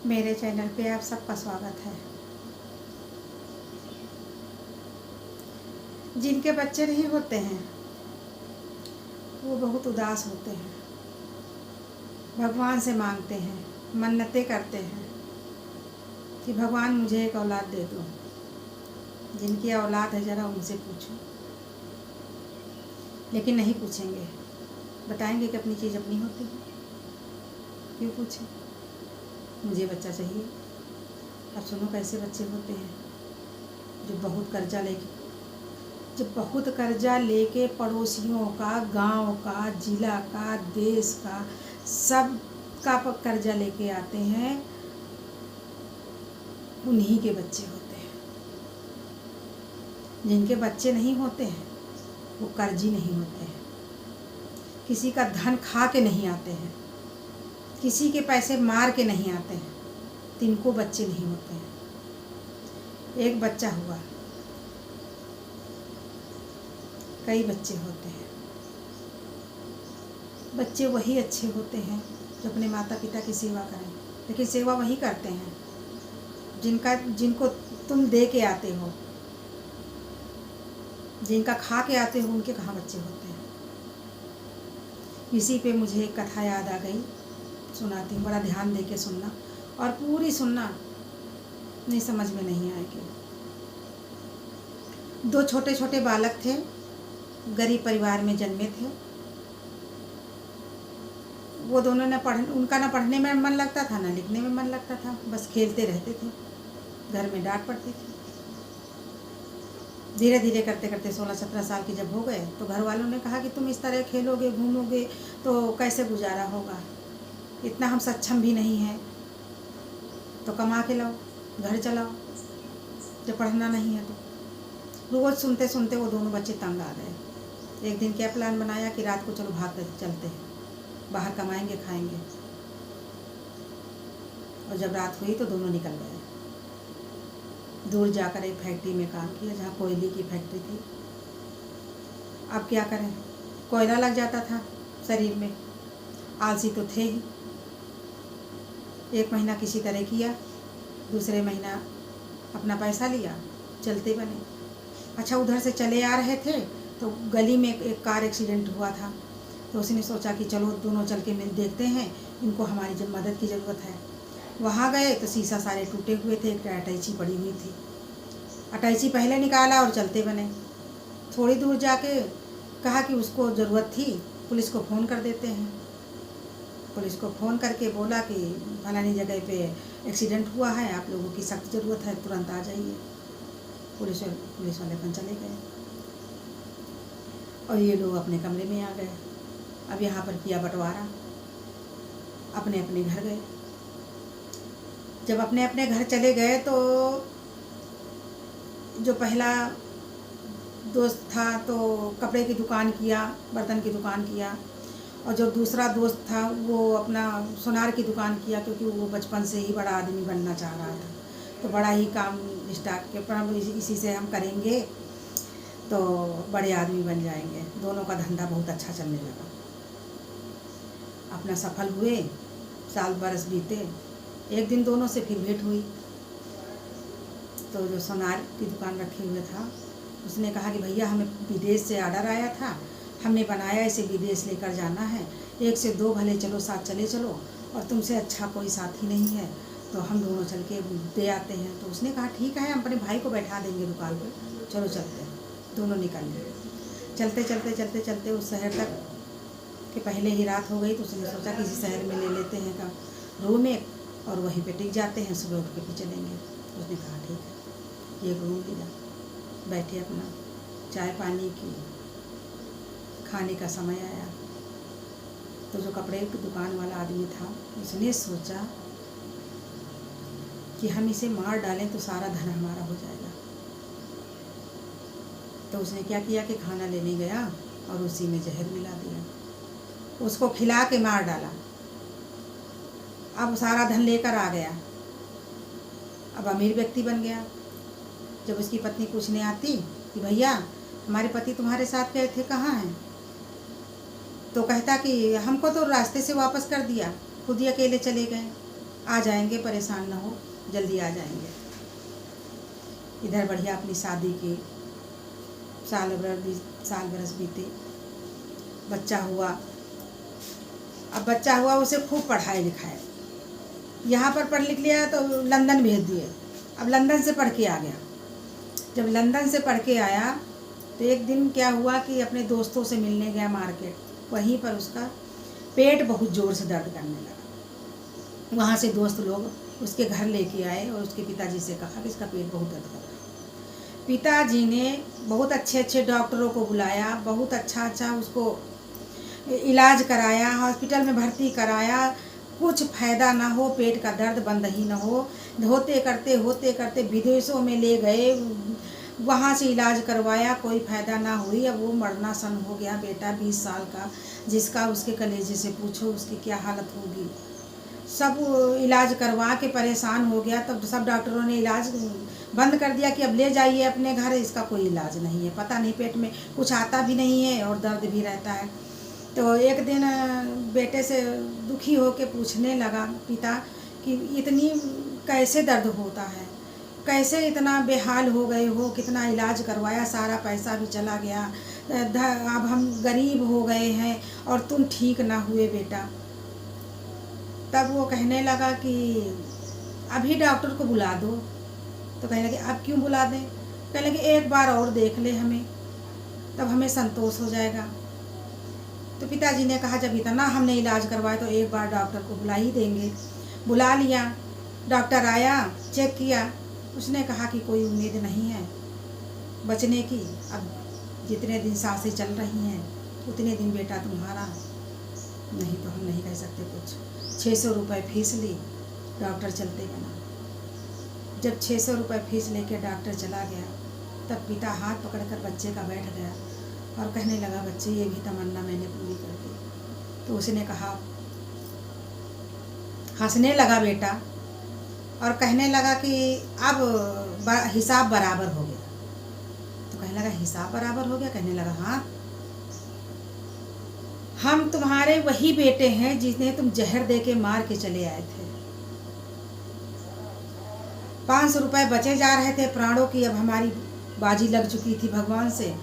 मेरे चैनल पे आप सबका स्वागत है। जिनके बच्चे नहीं होते हैं वो बहुत उदास होते हैं, भगवान से मांगते हैं, मन्नतें करते हैं कि भगवान मुझे एक औलाद दे दो। जिनकी औलाद है ज़रा उनसे पूछो, लेकिन नहीं पूछेंगे। बताएंगे कि अपनी चीज़ अपनी होती है। क्यों पूछें? मुझे बच्चा चाहिए। अब सुनो कैसे बच्चे होते हैं जो बहुत कर्जा लेके पड़ोसियों का, गांव का, जिला का, देश का, सब का कर्जा लेके आते हैं। उन्हीं के बच्चे होते हैं। जिनके बच्चे नहीं होते हैं वो कर्जी नहीं होते हैं। किसी का धन खा के नहीं आते हैं, किसी के पैसे मार के नहीं आते हैं, तिनको बच्चे नहीं होते हैं। एक बच्चा हुआ, कई बच्चे होते हैं। बच्चे वही अच्छे होते हैं जो अपने माता पिता की सेवा करें, लेकिन सेवा वही करते हैं जिनको तुम दे के आते हो। जिनका खा के आते हो उनके कहाँ बच्चे होते हैं। इसी पे मुझे एक कथा याद आ गई, सुनाती हूँ। बड़ा ध्यान दे के सुनना और पूरी सुनना, नहीं समझ में नहीं आएगी। दो छोटे छोटे बालक थे, गरीब परिवार में जन्मे थे। वो दोनों उनका ना पढ़ने में मन लगता था ना लिखने में मन लगता था, बस खेलते रहते थे। घर में डांट पड़ती थी। धीरे धीरे करते करते 16-17 साल के जब हो गए तो घर वालों ने कहा कि तुम इस तरह खेलोगे घूमोगे तो कैसे गुजारा होगा, इतना हम सक्षम भी नहीं हैं, तो कमा के लाओ, घर चलाओ, जब पढ़ना नहीं है तो। रोज़ सुनते सुनते वो दोनों बच्चे तंग आ गए। एक दिन क्या प्लान बनाया कि रात को चलो भाग कर चलते हैं, बाहर कमाएंगे खाएंगे। और जब रात हुई तो दोनों निकल गए। दूर जाकर एक फैक्ट्री में काम किया जहाँ कोयले की फैक्ट्री थी। अब क्या करें, कोयला लग जाता था शरीर में, आलसी तो थे ही। 1 महीना किसी तरह किया, दूसरे महीना अपना पैसा लिया, चलते बने। अच्छा, उधर से चले आ रहे थे तो गली में एक कार एक्सीडेंट हुआ था। तो उसने सोचा कि चलो दोनों चल के मिल देखते हैं, इनको हमारी जब मदद की ज़रूरत है। वहाँ गए तो शीशा सारे टूटे हुए थे, एक अटैची पड़ी हुई थी। अटैची पहले निकाला और चलते बने। थोड़ी दूर जाके कहा कि उसको ज़रूरत थी, पुलिस को फ़ोन कर देते हैं। पुलिस को फ़ोन करके बोला कि फलानी जगह पे एक्सीडेंट हुआ है, आप लोगों की सख्त ज़रूरत है, तुरंत आ जाइए। पुलिस वाले अपन चले गए और ये लोग अपने कमरे में आ गए। अब यहाँ पर किया बंटवारा, अपने अपने घर गए। जब अपने अपने घर चले गए तो जो पहला दोस्त था तो कपड़े की दुकान किया, बर्तन की दुकान किया, और जो दूसरा दोस्त था वो अपना सुनार की दुकान किया, क्योंकि वो बचपन से ही बड़ा आदमी बनना चाह रहा था। तो बड़ा ही काम स्टार्ट किया, पर इसी से हम करेंगे तो बड़े आदमी बन जाएंगे। दोनों का धंधा बहुत अच्छा चलने लगा, अपना सफल हुए। साल बरस बीते। एक दिन दोनों से फिर भेंट हुई तो जो सोनार की दुकान रखे हुए था उसने कहा कि भैया हमें विदेश से ऑर्डर आया था, हमने बनाया इसे विदेश लेकर जाना है, 1 से 2 भले चलो, साथ चले चलो, और तुमसे अच्छा कोई साथी नहीं है तो हम दोनों चल के दे आते हैं। तो उसने कहा ठीक है, हम अपने भाई को बैठा देंगे दुकान पर, चलो चलते हैं। दोनों निकल गए। चलते चलते चलते चलते उस शहर तक कि पहले ही रात हो गई। तो उसने सोचा कि इसी शहर में ले लेते हैं का रूम एक, और वहीं पे टिक जाते हैं, सुबह उठ के फिर चलेंगे। उसने कहा ठीक है। एक रूम लिया, बैठे, अपना चाय पानी की, खाने का समय आया तो जो कपड़े की दुकान वाला आदमी था उसने सोचा कि हम इसे मार डालें तो सारा धन हमारा हो जाएगा। तो उसने क्या किया कि खाना लेने गया और उसी में जहर मिला दिया, उसको खिला के मार डाला। अब सारा धन लेकर आ गया, अब अमीर व्यक्ति बन गया। जब उसकी पत्नी पूछने आती कि भैया हमारे पति तुम्हारे साथ गए थे, कहाँ हैं, तो कहता कि हमको तो रास्ते से वापस कर दिया, खुद ही अकेले चले गए। आ जाएंगे, परेशान ना हो, जल्दी आ जाएंगे। इधर बढ़िया अपनी शादी की साल बरस बीते, बच्चा हुआ। अब बच्चा हुआ, उसे खूब पढ़ाए लिखाए, यहाँ पर पढ़ लिख लिया तो लंदन भेज दिए। अब लंदन से पढ़ के आ गया। जब लंदन से पढ़ के आया तो एक दिन क्या हुआ कि अपने दोस्तों से मिलने गया मार्केट, वहीं पर उसका पेट बहुत ज़ोर से दर्द करने लगा। वहाँ से दोस्त लोग उसके घर लेके आए और उसके पिताजी से कहा कि इसका पेट बहुत दर्द कर रहा है। पिताजी ने बहुत अच्छे अच्छे डॉक्टरों को बुलाया, बहुत अच्छा उसको इलाज कराया, हॉस्पिटल में भर्ती कराया, कुछ फ़ायदा ना हो, पेट का दर्द बंद ही ना हो। होते करते विदेशों में ले गए, वहाँ से इलाज करवाया, कोई फ़ायदा ना हुई। अब वो मरना सन हो गया बेटा, 20 साल का, जिसका उसके कलेजे से पूछो उसकी क्या हालत होगी। सब इलाज करवा के परेशान हो गया। तब सब डॉक्टरों ने इलाज बंद कर दिया कि अब ले जाइए अपने घर, इसका कोई इलाज नहीं है, पता नहीं पेट में कुछ आता भी नहीं है और दर्द भी रहता है। तो एक दिन बेटे से दुखी होकर पूछने लगा पिता कि इतनी कैसे दर्द होता है, कैसे इतना बेहाल हो गए हो, कितना इलाज करवाया, सारा पैसा भी चला गया, अब हम गरीब हो गए हैं और तुम ठीक ना हुए बेटा। तब वो कहने लगा कि अभी डॉक्टर को बुला दो। तो कहने लगे अब क्यों बुला दें? कहने लगे एक बार और देख ले हमें, तब हमें संतोष हो जाएगा। तो पिताजी ने कहा जब इतना हमने इलाज करवाया तो एक बार डॉक्टर को बुला ही देंगे। बुला लिया, डॉक्टर आया, चेक किया, उसने कहा कि कोई उम्मीद नहीं है बचने की, अब जितने दिन सांसें चल रही हैं उतने दिन बेटा तुम्हारा, नहीं तो हम नहीं कह सकते कुछ। 600 रुपये फीस ली, डॉक्टर चलते बना। जब 600 रुपये फीस लेके डॉक्टर चला गया, तब पिता हाथ पकड़कर बच्चे का बैठ गया और कहने लगा बच्चे ये भी तमन्ना मैंने पूरी कर दी। तो उसने कहा, हंसने लगा बेटा और कहने लगा कि अब हिसाब बराबर हो गया। तो कहने लगा हिसाब बराबर हो गया? कहने लगा हाँ, हम तुम्हारे वही बेटे हैं जिन्हें तुम जहर दे के मार के चले आए थे। 500 रुपये बचे जा रहे थे प्राणों की, अब हमारी बाजी लग चुकी थी भगवान से,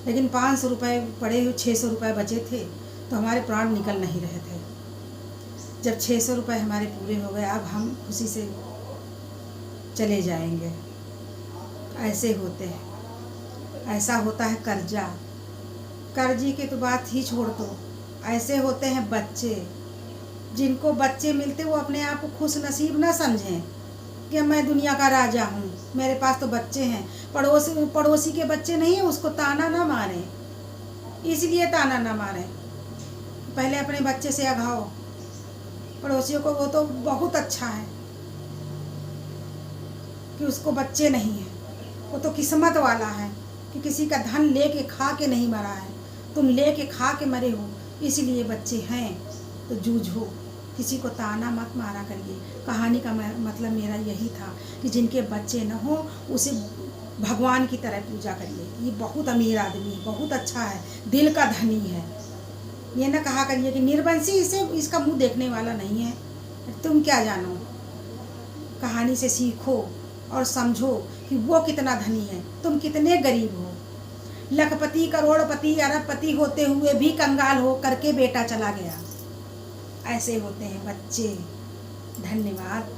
लेकिन 500 रुपये पड़े हुए 600 रुपये बचे थे तो हमारे प्राण निकल नहीं रहे थे। जब 600 रुपये हमारे पूरे हो गए, अब हम खुशी से चले जाएंगे। ऐसे होते हैं, ऐसा होता है कर्जा, कर्जी की तो बात ही छोड़ दो। ऐसे होते हैं बच्चे, जिनको बच्चे मिलते वो अपने आप को खुश नसीब ना समझें कि मैं दुनिया का राजा हूँ, मेरे पास तो बच्चे हैं। पड़ोसी के बच्चे नहीं है, उसको ताना ना मारें, इसलिए ताना ना मारें, पहले अपने बच्चे से अघाओ। पड़ोसियों को वो तो बहुत अच्छा है कि उसको बच्चे नहीं हैं, वो तो किस्मत वाला है कि किसी का धन लेके खा के नहीं मरा है, तुम लेके खा के मरे हो, इसलिए बच्चे हैं तो जूझो, किसी को ताना मत मारा करिए। कहानी का मतलब मेरा यही था कि जिनके बच्चे न हो उसे भगवान की तरह पूजा करिए। ये बहुत अमीर आदमी है, बहुत अच्छा है, दिल का धनी है। ये ना कहा करिए कि निर्वंशी इसका मुंह देखने वाला नहीं है, तुम क्या जानो। कहानी से सीखो और समझो कि वो कितना धनी है, तुम कितने गरीब हो। लखपति, करोड़पति, अरबपति होते हुए भी कंगाल हो करके बेटा चला गया। ऐसे होते हैं बच्चे। धन्यवाद।